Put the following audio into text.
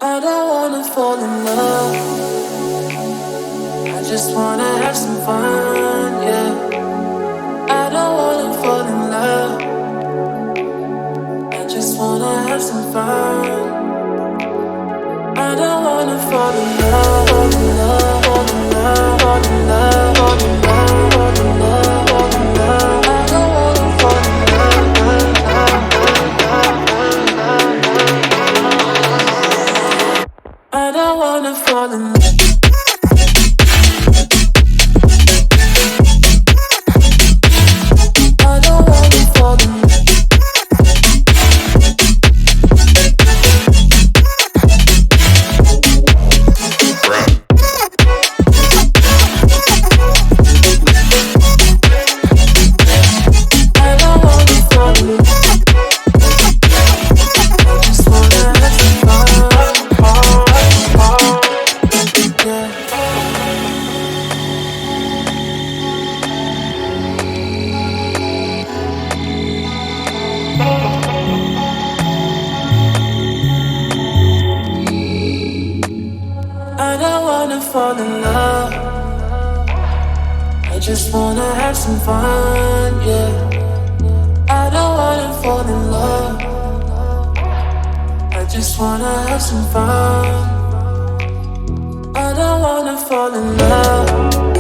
I don't wanna fall in love. I just wanna have some fun, yeah. I don't wanna fall in love. I just wanna have some fun. I don't wanna fall in love, fall in love, fall in love, fall in love, fall in love, fall in love, fall in love. I don't wanna fall in love. I don't wanna fall in love. I don't wanna fall in love. I don't wanna fall in love. I just wanna have some fun, yeah. I don't wanna fall in love. I just wanna have some fun. I don't wanna fall in love.